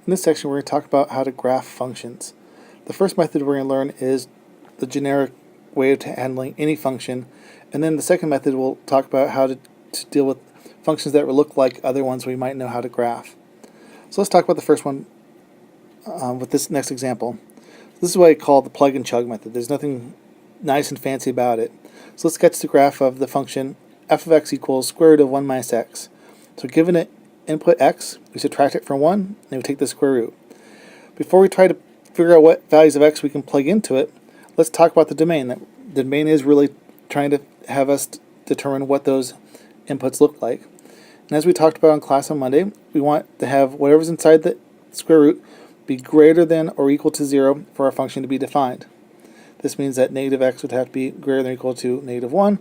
In this section, we're going to talk about how to graph functions. The first method we're going to learn is the generic way of handling any function, and then the second method we'll talk about how to deal with functions that will look like other ones we might know how to graph. So let's talk about the first one with this next example. This is what I call the plug and chug method. There's nothing nice and fancy about it. So let's sketch the graph of the function f of x equals square root of 1 minus x. So given it input x, we subtract it from 1, and we take the square root. Before we try to figure out what values of x we can plug into it, let's talk about the domain. The domain is really trying to have us determine what those inputs look like. And as we talked about in class on Monday, we want to have whatever's inside the square root be greater than or equal to 0 for our function to be defined. This means that negative x would have to be greater than or equal to negative 1,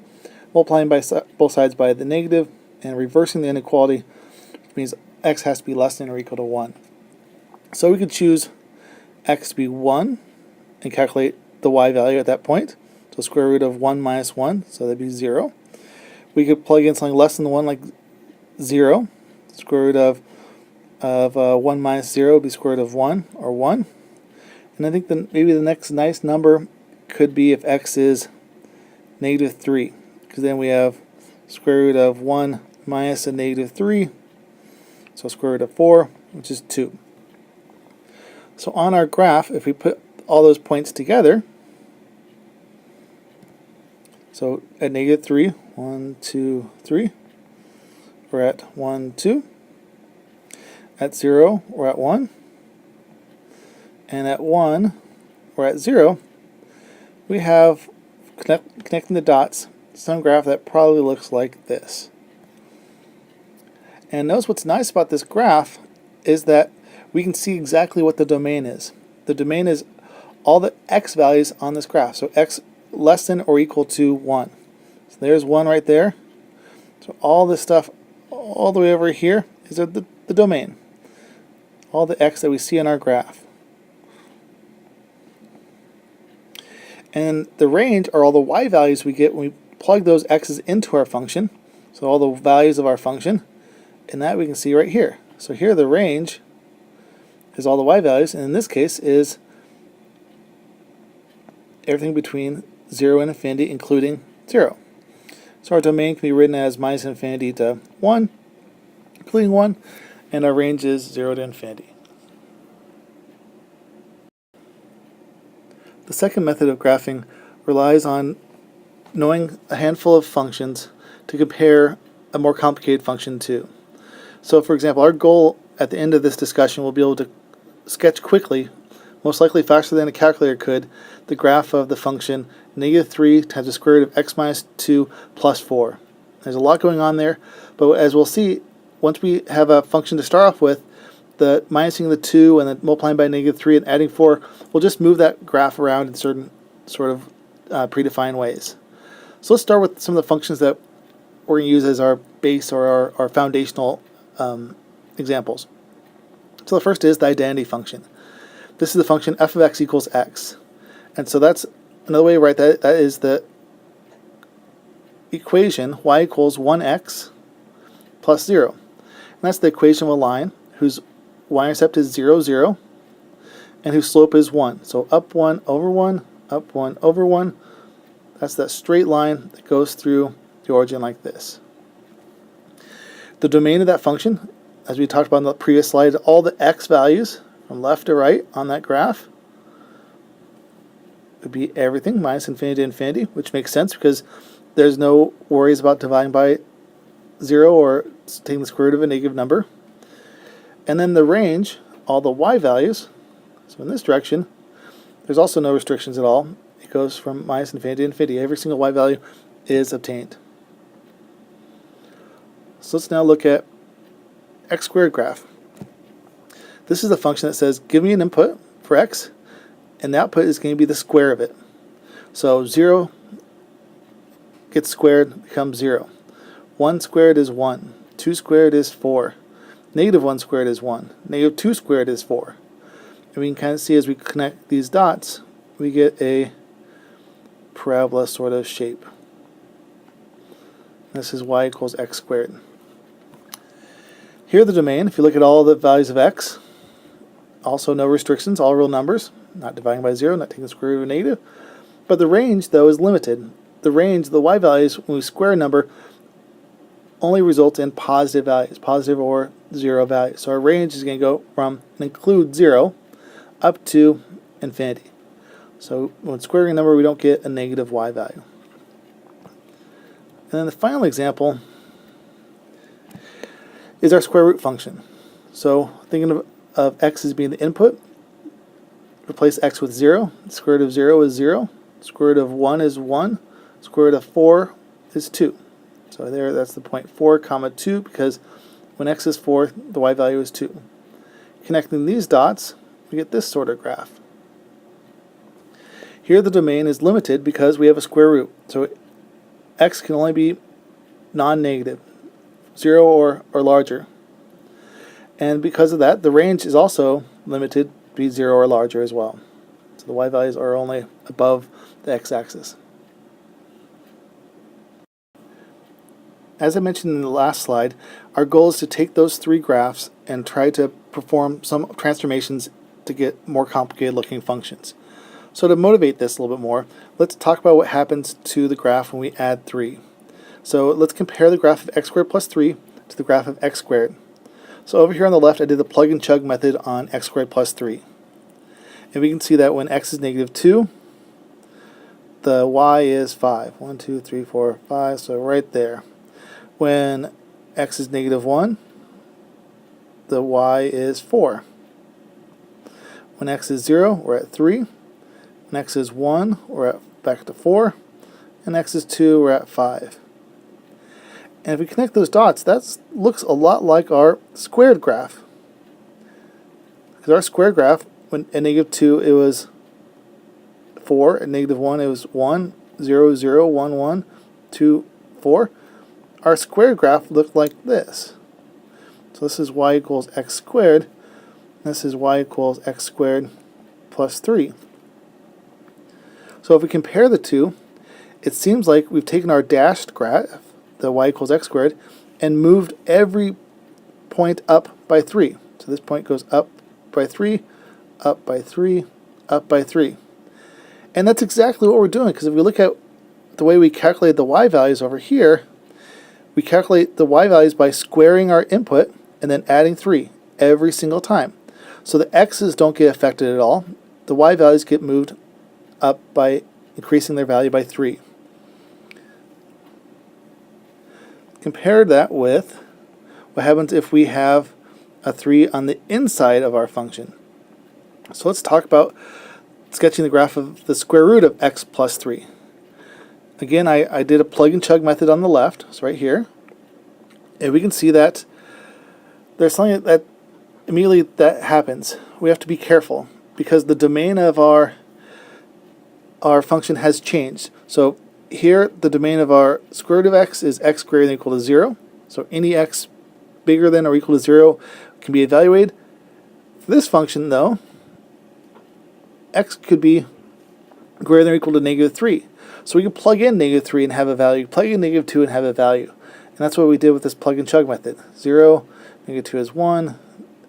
multiplying by both sides by the negative, and reversing the inequality, which means x has to be less than or equal to 1. So we could choose x to be 1 and calculate the y value at that point. So square root of 1 minus 1, so that'd be 0. We could plug in something less than 1 like 0. Square root of 1 minus 0 would be square root of 1, or 1. And I think maybe the next nice number could be if x is negative 3, because then we have square root of 1 minus a negative 3, so square root of 4, which is 2. So on our graph, if we put all those points together, so at negative 3, 1, 2, 3, we're at 1, 2. At 0, we're at 1. And at 1, we're at 0. We have, connecting the dots, some graph that probably looks like this. And notice what's nice about this graph is that we can see exactly what the domain is. The domain is all the x values on this graph. So x less than or equal to 1. So there's 1 right there. So all this stuff all the way over here is the domain. All the x that we see in our graph. And the range are all the y values we get when we plug those x's into our function. So all the values of our function. And that we can see right here. So here the range is all the y values, and in this case is everything between 0 and infinity, including 0. So our domain can be written as minus infinity to 1, including 1, and our range is 0 to infinity. The second method of graphing relies on knowing a handful of functions to compare a more complicated function to. So for example, our goal at the end of this discussion will be able to sketch quickly, most likely faster than a calculator could, the graph of the function negative 3 times the square root of x minus 2 plus 4. There's a lot going on there, but as we'll see, once we have a function to start off with, the minusing the 2 and then multiplying by negative 3 and adding 4, we'll just move that graph around in certain sort of predefined ways. So let's start with some of the functions that we're going to use as our base or our foundational examples. So the first is the identity function. This is the function f of x equals x. And so that's another way to write that. That is the equation y equals 1x plus 0. And that's the equation of a line whose y-intercept is 0, 0, and whose slope is 1. So up 1 over 1, up 1 over 1. That's that straight line that goes through the origin like this. The domain of that function, as we talked about in the previous slide, all the x values from left to right on that graph would be everything minus infinity to infinity, which makes sense because there's no worries about dividing by 0 or taking the square root of a negative number. And then the range, all the y values, so in this direction, there's also no restrictions at all. It goes from minus infinity to infinity. Every single y value is obtained. So let's now look at x squared graph. This is the function that says, give me an input for x, and the output is going to be the square of it. So 0 gets squared, becomes 0. 1 squared is 1. 2 squared is 4. Negative 1 squared is 1. Negative 2 squared is 4. And we can kind of see as we connect these dots, we get a parabola sort of shape. This is y equals x squared. Here the domain, if you look at all the values of x, Also no restrictions, all real numbers, not dividing by 0, not taking the square root of a negative. But the range, though, is limited. The range, the y values, when we square a number, only result in positive values, positive or 0 values. So our range is going to go from and include 0 up to infinity. So when squaring a number, we don't get a negative y value. And then the final example is our square root function. So thinking of x as being the input, replace x with 0. The square root of 0 is 0. Square root of 1 is 1. Square root of 4 is 2. So there, that's the point 4 comma 2, because when x is 4, the y value is 2. Connecting these dots, we get this sort of graph. Here the domain is limited because we have a square root. So x can only be non-negative, 0 or larger. And because of that, the range is also limited to be 0 or larger as well. So the y values are only above the x-axis. As I mentioned in the last slide, our goal is to take those three graphs and try to perform some transformations to get more complicated looking functions. So to motivate this a little bit more, let's talk about what happens to the graph when we add 3. So let's compare the graph of x squared plus 3 to the graph of x squared. So over here on the left, I did the plug and chug method on x squared plus 3. And we can see that when x is negative 2, the y is 5. 1, 2, 3, 4, 5, so right there. When x is negative 1, the y is 4. When x is 0, we're at 3. When x is 1, we're at back to 4. And x is 2, we're at 5. And if we connect those dots, that looks a lot like our squared graph. Because our squared graph, when at negative 2, it was 4. At negative 1, it was 1, 0, 0, 1, 1, 2, 4. Our squared graph looked like this. So this is y equals x squared. This is y equals x squared plus 3. So if we compare the two, it seems like we've taken our dashed graph, the y equals x squared, and moved every point up by 3. So this point goes up by 3, up by 3, up by 3. And that's exactly what we're doing, because if we look at the way we calculate the y values over here, we calculate the y values by squaring our input and then adding 3 every single time. So the x's don't get affected at all. The y values get moved up by increasing their value by 3. Compare that with what happens if we have a 3 on the inside of our function. So let's talk about sketching the graph of the square root of x plus 3. Again, I did a plug and chug method on the left, so right here. And we can see that there's something that immediately that happens. We have to be careful because the domain of our function has changed. So here the domain of our square root of x is x greater than or equal to 0. So any x bigger than or equal to 0 can be evaluated. For this function though, x could be greater than or equal to negative 3. So we can plug in negative 3 and have a value, plug in negative 2 and have a value. And that's what we did with this plug and chug method. 0, negative 2 is 1,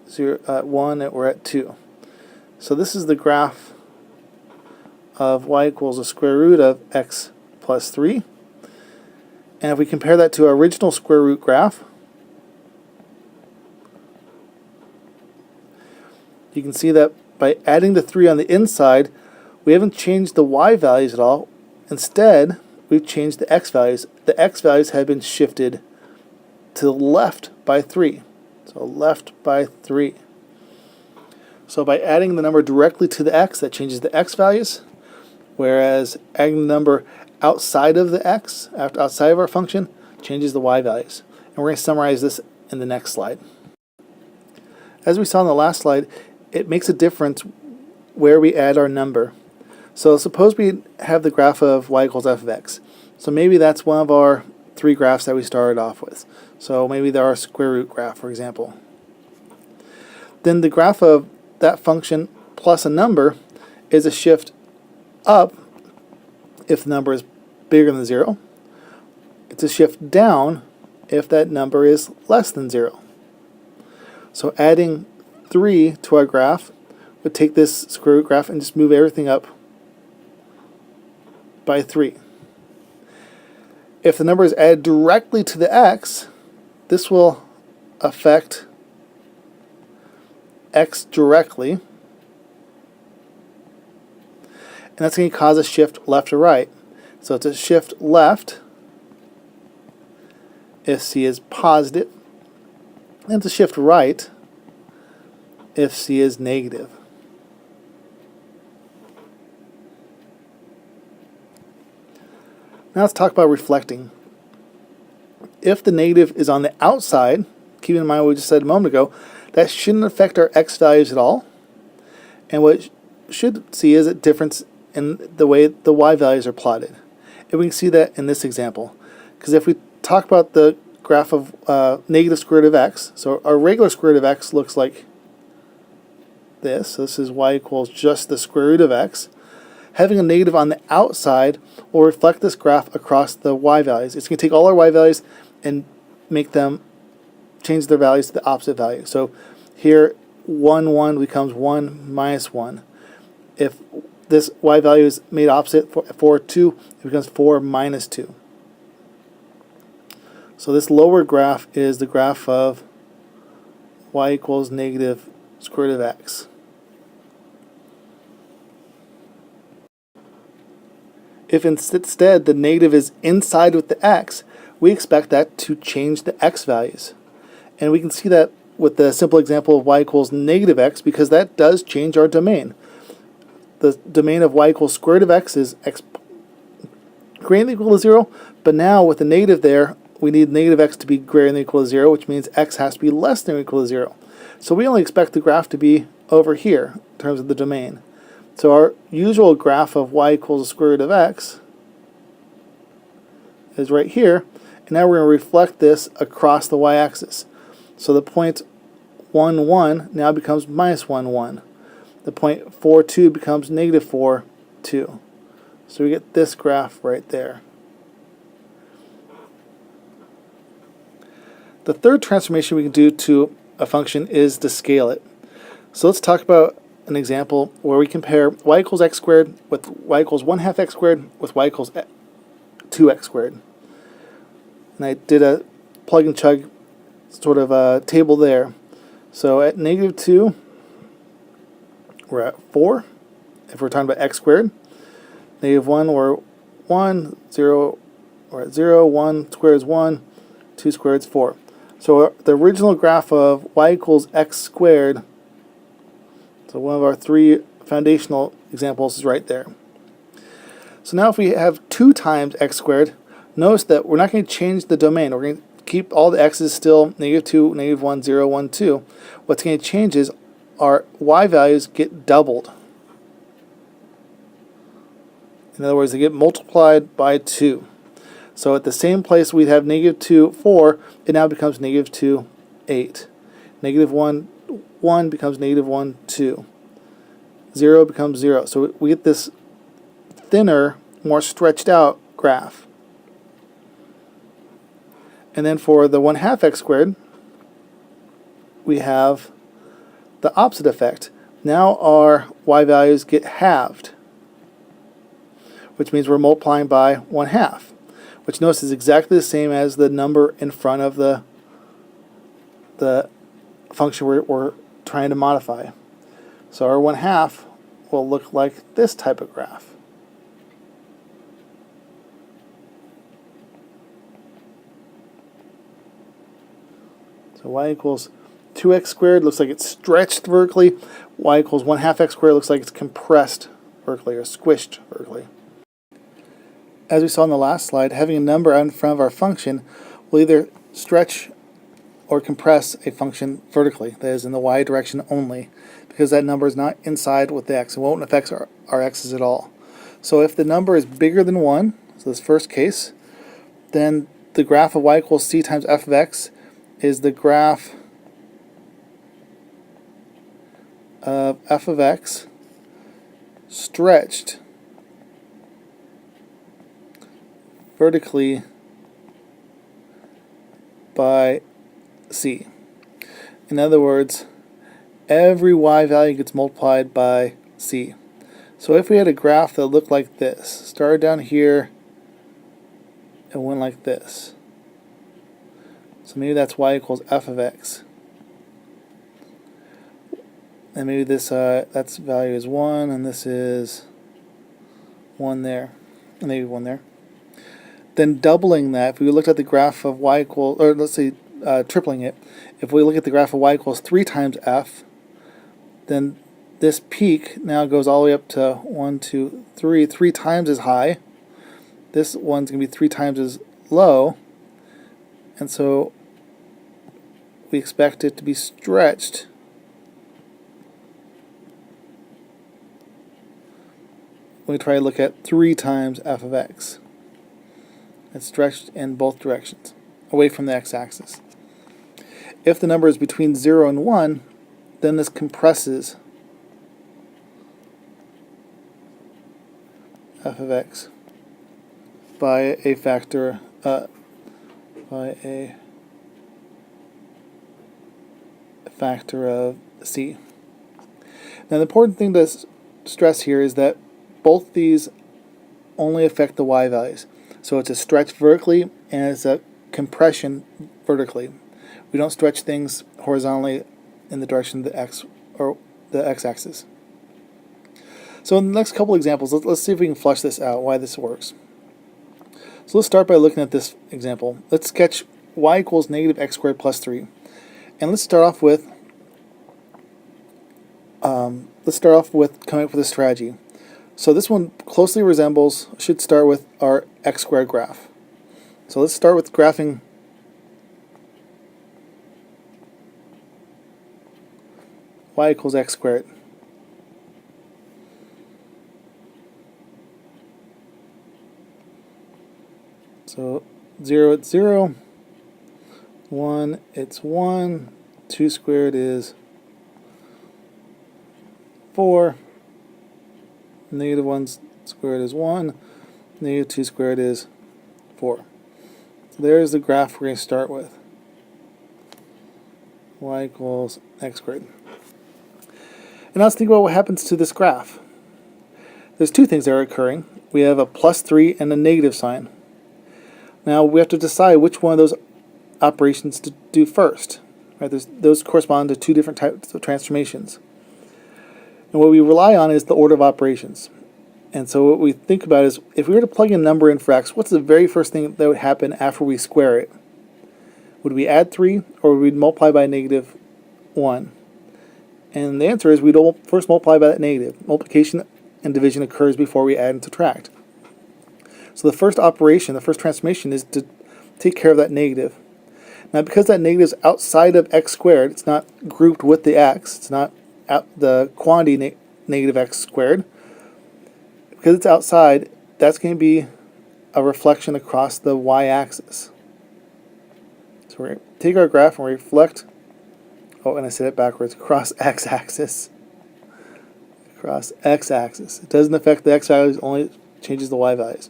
0, 1, and we're at 2. So this is the graph of y equals the square root of x plus 3. And if we compare that to our original square root graph, you can see that by adding the 3 on the inside, we haven't changed the y values at all. Instead, we've changed the x values. The x values have been shifted to the left by 3. So left by 3. So by adding the number directly to the x, that changes the x values, whereas adding the number outside of the x, outside of our function, changes the y values. And we're going to summarize this in the next slide. As we saw in the last slide, it makes a difference where we add our number. So suppose we have the graph of y equals f of x. So maybe that's one of our 3 graphs that we started off with. So maybe they're our square root graph, for example. Then the graph of that function plus a number is a shift up if the number is bigger than 0. It's a shift down if that number is less than 0. So adding 3 to our graph would take this square root graph and just move everything up by 3. If the number is added directly to the x, this will affect x directly, and that's going to cause a shift left or right. So it's a shift left if c is positive, and it's a shift right if c is negative. Now let's talk about reflecting. If the negative is on the outside, keep in mind what we just said a moment ago, that shouldn't affect our x values at all. And what you should see is a difference in the way the y values are plotted. And we can see that in this example. Because if we talk about the graph of negative square root of x, so our regular square root of x looks like this. So this is y equals just the square root of x. Having a negative on the outside will reflect this graph across the y values. It's going to take all our y values and make them change their values to the opposite value. So here 1, 1 becomes 1 minus 1. If this y value is made opposite for 2, it becomes 4 minus 2. So this lower graph is the graph of y equals negative square root of x. If instead the negative is inside with the x, we expect that to change the x values. And we can see that with the simple example of y equals negative x, because that does change our domain. The domain of y equals square root of x is x greater than or equal to 0, but now with the negative there, we need negative x to be greater than or equal to 0, which means x has to be less than or equal to 0. So we only expect the graph to be over here in terms of the domain. So our usual graph of y equals the square root of x is right here, and now we're going to reflect this across the y-axis. So the point 1, 1 now becomes minus 1, 1. The point 4, 2 becomes negative 4, 2. So we get this graph right there. The third transformation we can do to a function is to scale it. So let's talk about an example where we compare y equals x squared with y equals 1/2 x squared with y equals 2x squared. And I did a plug and chug sort of a table there. So at negative 2, we're at 4, if we're talking about x squared. Negative 1, we're 1, 0, we're at 0, 1 squared is 1, 2 squared is 4. So the original graph of y equals x squared, so one of our 3 foundational examples is right there. So now if we have 2 times x squared, notice that we're not going to change the domain. We're going to keep all the x's still negative 2, negative 1, 0, 1, 2. What's going to change is our y values get doubled. In other words, they get multiplied by 2. So at the same place we'd have negative 2, 4, it now becomes negative 2, 8. Negative 1, 1 becomes negative 1, 2. 0 becomes 0. So we get this thinner, more stretched out graph. And then for the 1/2 x squared, we have the opposite effect. Now our y values get halved, which means we're multiplying by 1/2, which notice is exactly the same as the number in front of the function we're trying to modify. So our 1/2 will look like this type of graph. So y equals 2x squared looks like it's stretched vertically. Y equals 1/2 x squared looks like it's compressed vertically or squished vertically. As we saw in the last slide, having a number out in front of our function will either stretch or compress a function vertically, that is in the y direction only, because that number is not inside with the x. It won't affect our x's at all. So if the number is bigger than 1, so this first case, then the graph of y equals c times f of x is the graph of f of x stretched vertically by c. In other words, every y value gets multiplied by c. So if we had a graph that looked like this, started down here and went like this, so maybe that's y equals f of x, and maybe this that's value is 1, and this is 1 there, and maybe 1 there. Then doubling that, if we looked at the graph of y equals, or let's say tripling it, if we look at the graph of y equals 3 times f, then this peak now goes all the way up to 1, 2, 3, 3 times as high. This one's going to be 3 times as low, and so we expect it to be stretched when we try to look at 3 times f of x. It's stretched in both directions, away from the x-axis. If the number is between 0 and 1, then this compresses f of x by a factor of c. Now the important thing to stress here is that both these only affect the y values. So it's a stretch vertically and it's a compression vertically. We don't stretch things horizontally in the direction of the x or the x-axis. So in the next couple examples, let's see if we can flush this out, why this works. So let's start by looking at this example. Let's sketch y equals negative x squared plus 3. And let's start off with coming up with a strategy. So this one closely resembles, should start with our x squared graph. So let's start with graphing y equals x squared. So 0, it's 0, 1, it's 1, 2 squared is 4, negative 1 squared is 1, negative 2 squared is 4. So there's the graph we're going to start with. Y equals x squared. And now let's think about what happens to this graph. There's two things that are occurring. We have a plus 3 and a negative sign. Now we have to decide which one of those operations to do first. Right? Those correspond to two different types of transformations. And what we rely on is the order of operations. And so what we think about is, if we were to plug a number in for x, what's the very first thing that would happen after we square it? Would we add 3, or would we multiply by negative 1? And the answer is we'd first multiply by that negative. Multiplication and division occurs before we add and subtract. So the first operation, the first transformation, is to take care of that negative. Now because that negative is outside of x squared, it's not grouped with the x, it's not the quantity negative x squared. Because it's outside, that's going to be a reflection across the y-axis. So we're going to take our graph and reflect, oh, and I said it backwards, across x-axis. Across x-axis. It doesn't affect the x values, only changes the y values.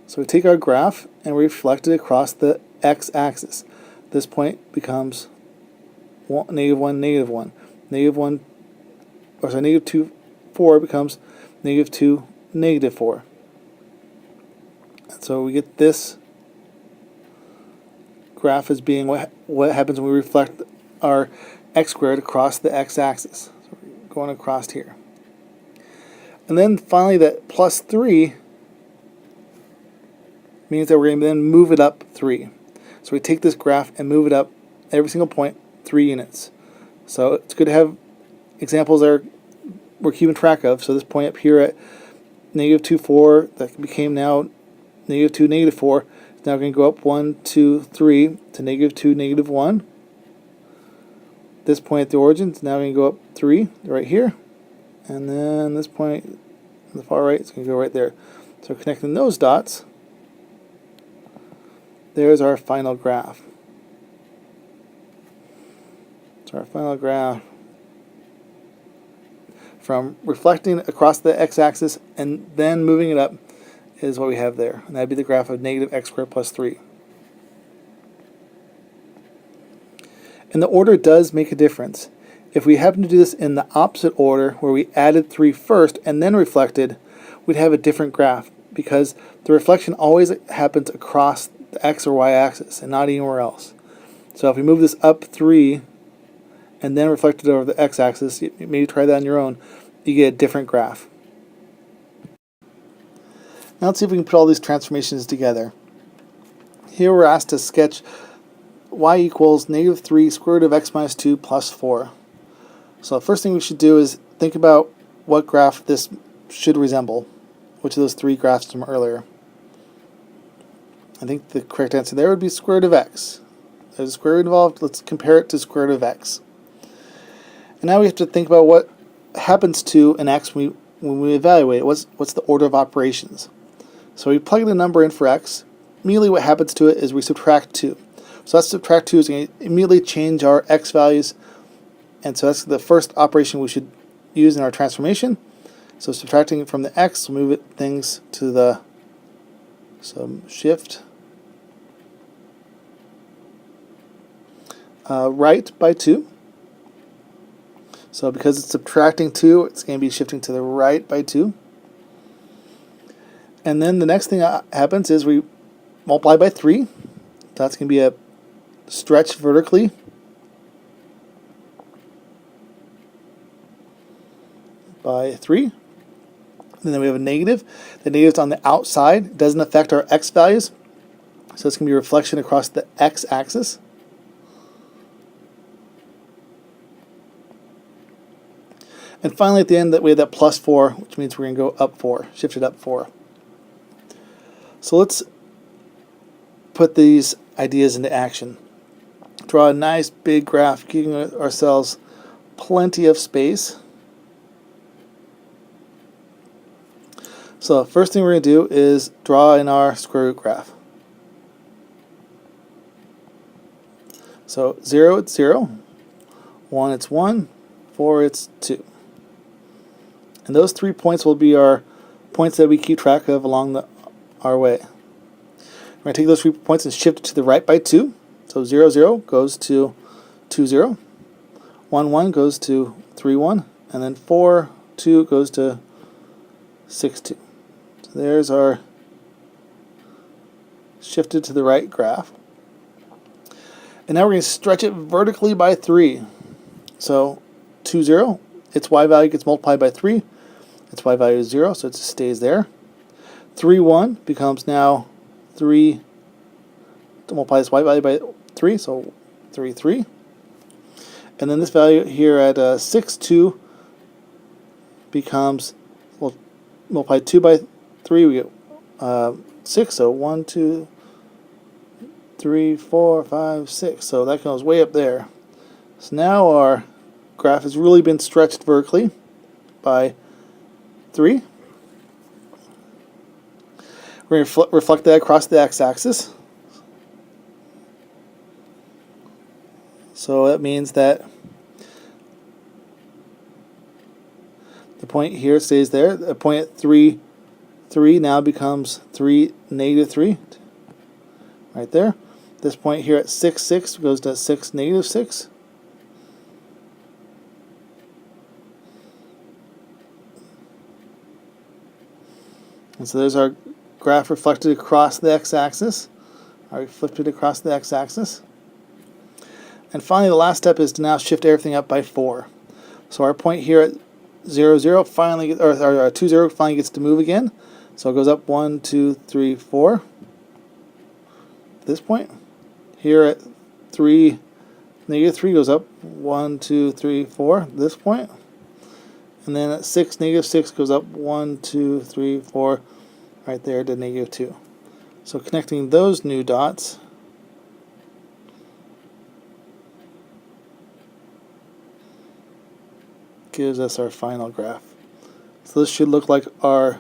So we take our graph and reflect it across the x-axis. This point becomes negative 1, negative 1. Negative 1, or sorry, negative 2, 4 becomes negative 2, negative 4. And so we get this graph as being what happens when we reflect our x squared across the x-axis. So we're going across here. And then finally that plus 3 means that we're going to then move it up 3. So we take this graph and move it up every single point 3 units. So it's good to have examples that we're keeping track of. So this point up here at negative 2, 4, that became now negative 2, negative 4, is now going to go up 1, 2, 3 to negative 2, negative 1. This point at the origin is now going to go up 3 right here. And then this point on the far right is going to go right there. So connecting those dots, there's our final graph. So our final graph from reflecting across the x-axis and then moving it up is what we have there. And that would be the graph of negative x squared plus 3. And the order does make a difference. If we happen to do this in the opposite order, where we added 3 first and then reflected, we'd have a different graph, because the reflection always happens across the x or y axis and not anywhere else. So if we move this up 3 and then reflected over the x-axis, maybe try that on your own, you get a different graph. Now let's see if we can put all these transformations together. Here we're asked to sketch y equals -3 square root of x minus 2 plus 4. So the first thing we should do is think about what graph this should resemble, which of those 3 graphs from earlier. I think the correct answer there would be square root of x. There's a square root involved. Let's compare it to square root of x. And now we have to think about what happens to an x when we evaluate it. What's the order of operations? So we plug the number in for x. Immediately what happens to it is we subtract 2. So that subtract 2 is going to immediately change our x values. And so that's the first operation we should use in our transformation. So subtracting from the x, we'll move things to the shift right by 2. So because it's subtracting 2, it's going to be shifting to the right by 2. And then the next thing that happens is we multiply by 3. That's going to be a stretch vertically. By 3. And then we have a negative. The negative's on the outside. It doesn't affect our x values. So it's going to be a reflection across the x-axis. And finally at the end we have that plus 4, which means we're going to go up 4, shift it up 4. So let's put these ideas into action. Draw a nice big graph, giving ourselves plenty of space. So the first thing we're going to do is draw in our square root graph. So 0, it's 0. 1, it's 1. 4, it's 2. And those 3 points will be our points that we keep track of along our way. We're going to take those 3 points and shift it to the right by 2. So 0, 0 goes to 2, 0. 1, 1 goes to 3, 1. And then 4, 2 goes to 6, 2. So there's our shifted to the right graph. And now we're going to stretch it vertically by 3. So 2, 0, its y value gets multiplied by 3. Its y value is 0, so it just stays there. 3, 1 becomes now 3, to multiply its y value by 3, so 3, 3. And then this value here at 6, 2 becomes, well, multiply 2 by 3, we get 6, so 1, 2, 3, 4, 5, 6. So that goes way up there. So now our graph has really been stretched vertically by 3. We're going to reflect that across the x-axis. So that means that the point here stays there. The point at 3, 3 now becomes 3, negative 3. Right there. This point here at 6, 6 goes to 6, negative 6. And so there's our graph reflected across the x-axis. I flipped it across the x-axis. And finally, the last step is to now shift everything up by 4. So our point here at 0, 0 finally, or 2, 0 finally gets to move again. So it goes up 1, 2, 3, 4. At this point. Here at 3, negative 3 goes up 1, 2, 3, 4. At this point. And then at 6, negative 6 goes up 1, 2, 3, 4, right there to negative 2. So connecting those new dots, gives us our final graph. So this should look like our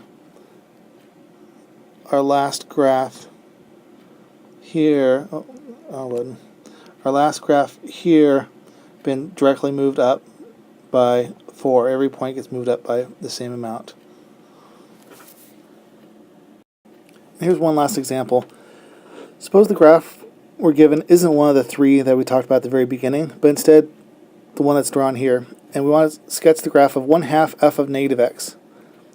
last graph here. Our last graph here been directly moved up by 4. Every point gets moved up by the same amount. Here's one last example. Suppose the graph we're given isn't one of the three that we talked about at the very beginning, but instead the one that's drawn here. And we want to sketch the graph of 1/2 f of negative x.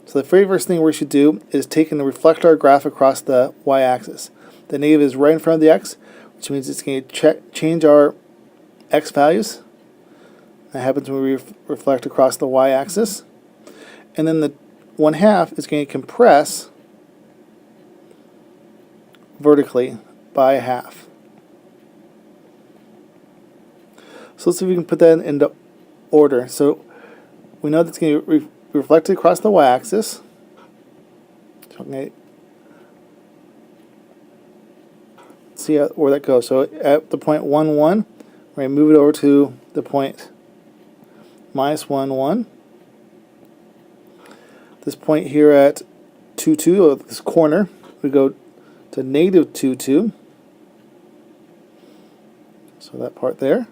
So the very first thing we should do is take and reflect our graph across the y-axis. The negative is right in front of the x, which means it's going to change our x values. That happens when we reflect across the y-axis. And then the 1/2 is going to compress vertically by a half. So let's see if we can put that into order. So we know that's going to be reflected across the y-axis. Okay. Let's see where that goes. So at the point 1, 1, we're going to move it over to the point -1, 1. This point here at 2, 2, or this corner, we go to -2, 2. So that part there.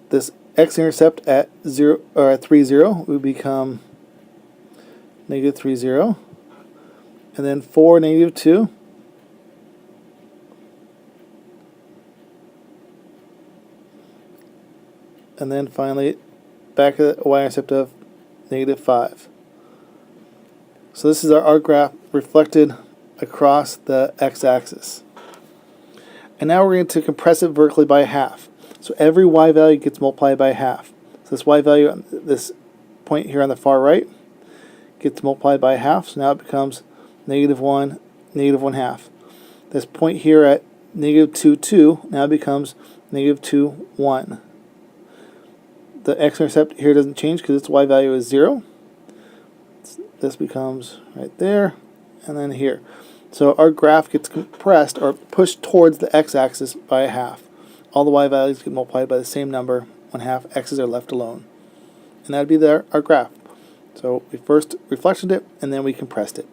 This x-intercept at 0 or at 3, 0 would become -3, 0. And then 4, -2. And then finally back at the y-intercept of -5. So this is our graph reflected across the x-axis. And now we're going to compress it vertically by half. So every y value gets multiplied by half. So this y value on this point here on the far right gets multiplied by half. So now it becomes -1, -1/2. This point here at -2, 2 now becomes -2, 1. The x-intercept here doesn't change because its y value is 0. This becomes right there and then here. So our graph gets compressed or pushed towards the x-axis by a half. All the y values get multiplied by the same number, 1/2, x's are left alone. And that would be our graph. So we first reflected it and then we compressed it.